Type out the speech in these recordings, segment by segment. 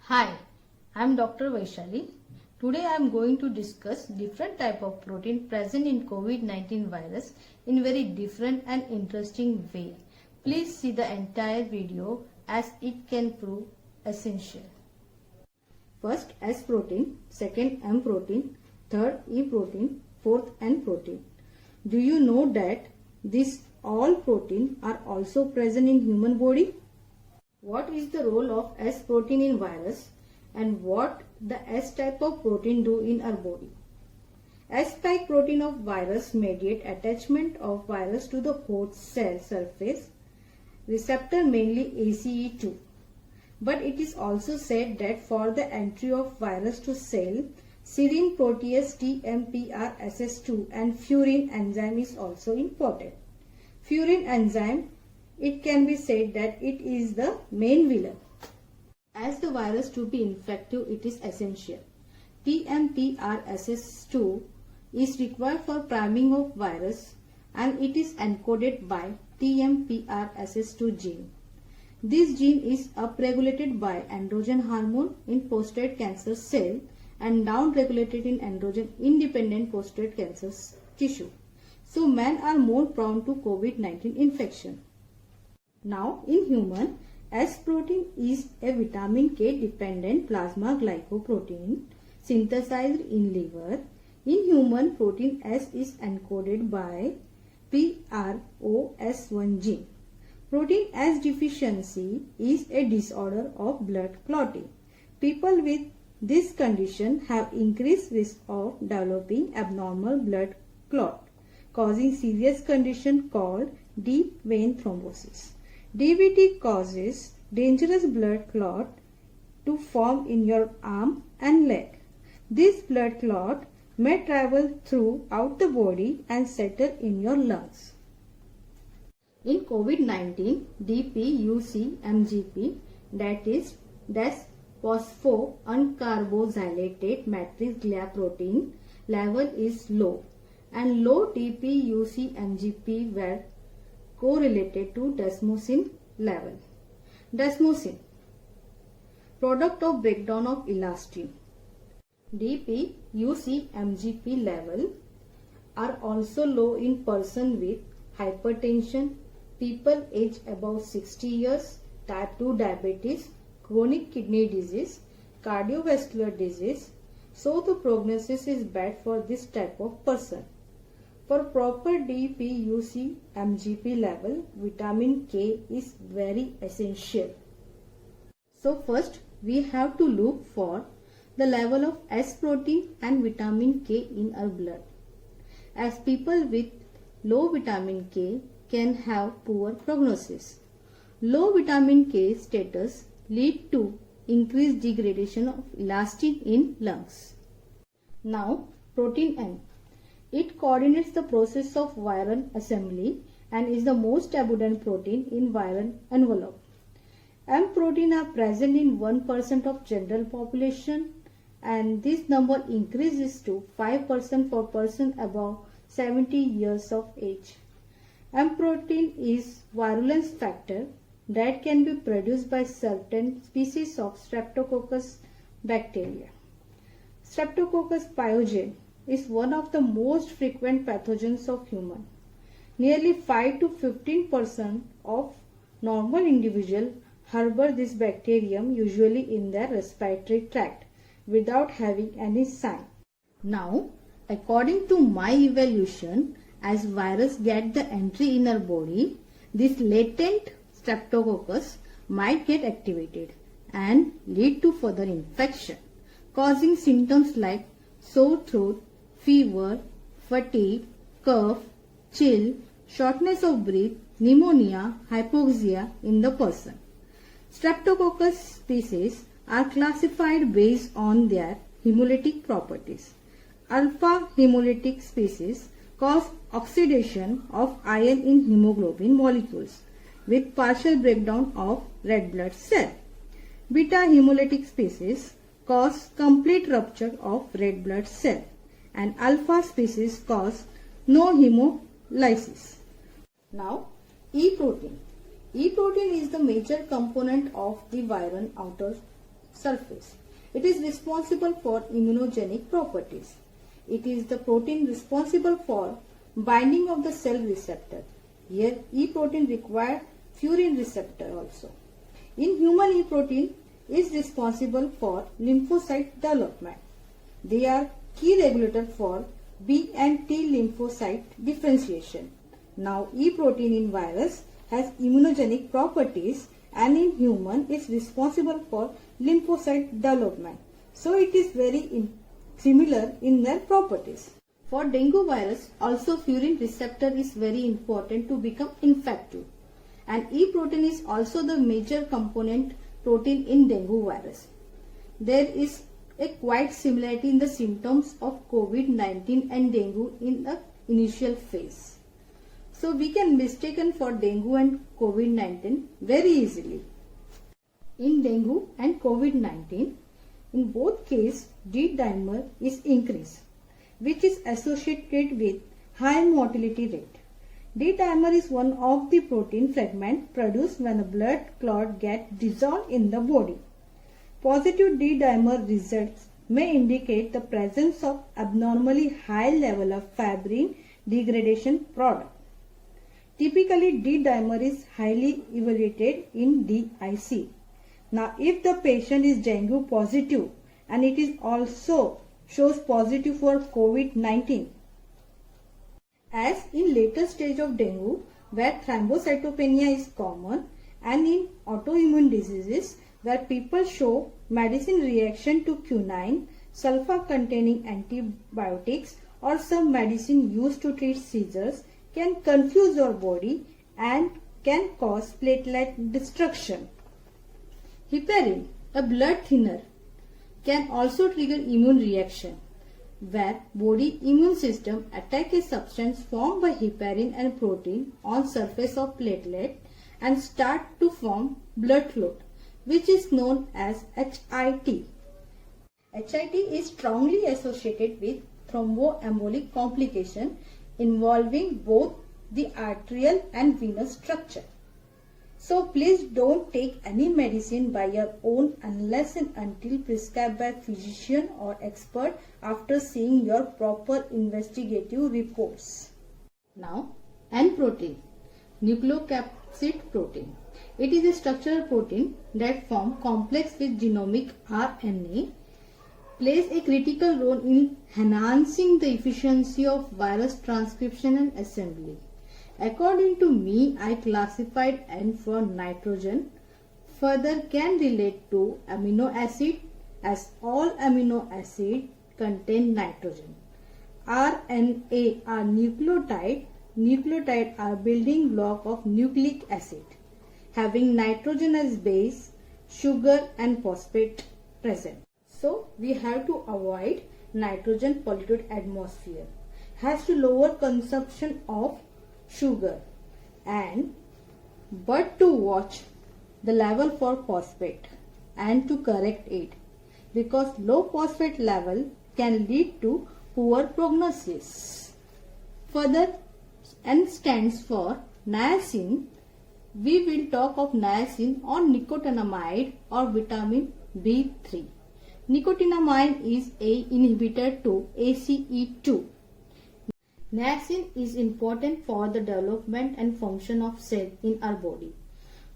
Hi, I am Dr. Vaishali. Today I am going to discuss different type of protein present in COVID-19 virus in very different and interesting way. Please see the entire video as it can prove essential. First S protein, second M protein, third E protein, fourth N protein. Do you know that these all protein are also present in human body? What is the role of S protein in virus and what the S type of protein do in our body? S spike protein of virus mediate attachment of virus to the host cell surface receptor, mainly ACE2. But it is also said that for the entry of virus to cell, serine protease TMPRSS2 and furin enzyme is also important. Furin enzyme, it can be said that it is the main villain. As the virus to be infective, it is essential. TMPRSS2 is required for priming of virus and it is encoded by TMPRSS2 gene. This gene is upregulated by androgen hormone in prostate cancer cell and downregulated in androgen independent prostate cancer tissue. So men are more prone to COVID-19 infection. Now in human, S protein is a vitamin K dependent plasma glycoprotein synthesized in liver. In human, protein S is encoded by PROS1 gene. Protein S deficiency is a disorder of blood clotting. People with this condition have increased risk of developing abnormal blood clot, causing serious condition called deep vein thrombosis. DVT causes dangerous blood clot to form in your arm and leg. This blood clot may travel throughout the body and settle in your lungs. In COVID-19, DPUC-MGP, that is phospho-uncarboxylated matrix glycoprotein level is low, and low DPUC-MGP were correlated to desmosine level. Desmosine, product of breakdown of elastin. DPUC-MGP level are also low in person with hypertension, people aged above 60 years, type 2 diabetes, chronic kidney disease, cardiovascular disease. So the prognosis is bad for this type of person. For proper DPUC-MGP level, vitamin K is very essential. So first we have to look for the level of S protein and vitamin K in our blood, as people with low vitamin K can have poor prognosis. Low vitamin K status lead to increased degradation of elastin in lungs. Now protein M. It coordinates the process of viral assembly and is the most abundant protein in viral envelope. M protein are present in 1% of general population and this number increases to 5% for person above 70 years of age. M protein is virulence factor that can be produced by certain species of Streptococcus bacteria. Streptococcus pyogenes is one of the most frequent pathogens of human. Nearly 5 to 15% of normal individuals harbor this bacterium, usually in their respiratory tract, without having any sign. Now, according to my evaluation, as virus get the entry in our body, this latent streptococcus might get activated and lead to further infection, causing symptoms like sore throat, fever, fatigue, cough, chill, shortness of breath, pneumonia, hypoxia in the person. Streptococcus species are classified based on their hemolytic properties. Alpha hemolytic species cause oxidation of iron in hemoglobin molecules with partial breakdown of red blood cell. Beta hemolytic species cause complete rupture of red blood cell, and alpha species cause no hemolysis. Now E protein. E protein is the major component of the viral outer surface. It is responsible for immunogenic properties. It is the protein responsible for binding of the cell receptor. Here E protein requires furin receptor also. In human, E protein is responsible for lymphocyte development. They are key regulator for B and T lymphocyte differentiation. Now E protein in virus has immunogenic properties and in human is responsible for lymphocyte development. So it is very similar in their properties. For dengue virus, also furin receptor is very important to become infective. And E protein is also the major component protein in dengue virus. There is a quite similarity in the symptoms of COVID-19 and dengue in the initial phase. So we can mistaken for dengue and COVID-19 very easily. In dengue and COVID-19, in both cases D dimer is increased, which is associated with high mortality rate. D dimer is one of the protein fragments produced when a blood clot gets dissolved in the body. Positive D dimer results may indicate the presence of abnormally high level of fibrin degradation product. Typically, D dimer is highly evaluated in DIC. Now, if the patient is dengue positive and it is also shows positive for COVID-19, as in later stage of dengue where thrombocytopenia is common and in autoimmune diseases where people show medicine reaction to quinine, sulfa containing antibiotics or some medicine used to treat seizures can confuse your body and can cause platelet destruction. Heparin, a blood thinner, can also trigger immune reaction where body immune system attack a substance formed by heparin and protein on surface of platelet and start to form blood clot, which is known as HIT. HIT is strongly associated with thromboembolic complication involving both the arterial and venous structure. So please don't take any medicine by your own unless and until prescribed by physician or expert after seeing your proper investigative reports. Now, N protein, nucleocapsid protein. It is a structural protein that forms complex with genomic RNA, plays a critical role in enhancing the efficiency of virus transcription and assembly. According to me, I classified N for nitrogen. Further can relate to amino acid as all amino acid contain nitrogen. RNA are nucleotide. Nucleotide are building block of nucleic acid, having nitrogen as base, sugar and phosphate present. So we have to avoid nitrogen polluted atmosphere. Has to lower consumption of sugar but to watch the level for phosphate and to correct it, because low phosphate level can lead to poor prognosis. Further, N stands for niacin. We will talk of niacin or nicotinamide or vitamin B3. Nicotinamide is a inhibitor to ACE2. Niacin is important for the development and function of cell in our body.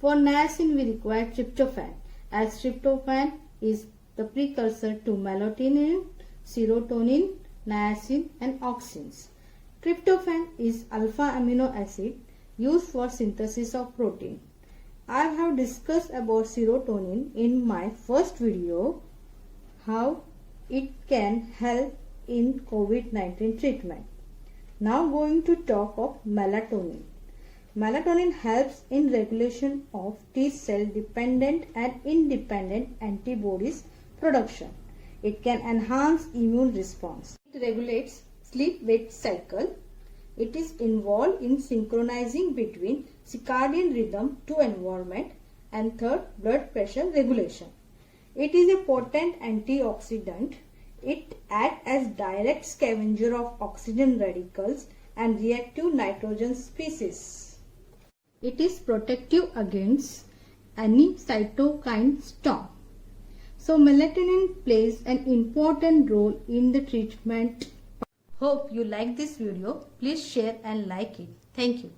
For niacin we require tryptophan, as tryptophan is the precursor to melatonin, serotonin, niacin and auxins. Tryptophan is alpha amino acid used for synthesis of protein. I have discussed about serotonin in my first video, how it can help in COVID-19 treatment. Now going to talk of melatonin. Melatonin helps in regulation of T cell dependent and independent antibodies production. It can enhance immune response. It regulates sleep-wake cycle. It is involved in synchronizing between circadian rhythm to environment, and third, blood pressure regulation. It is a potent antioxidant. It acts as direct scavenger of oxygen radicals and reactive nitrogen species. It is protective against any cytokine storm. So melatonin plays an important role in the treatment. Hope you like this video. Please share and like it. Thank you.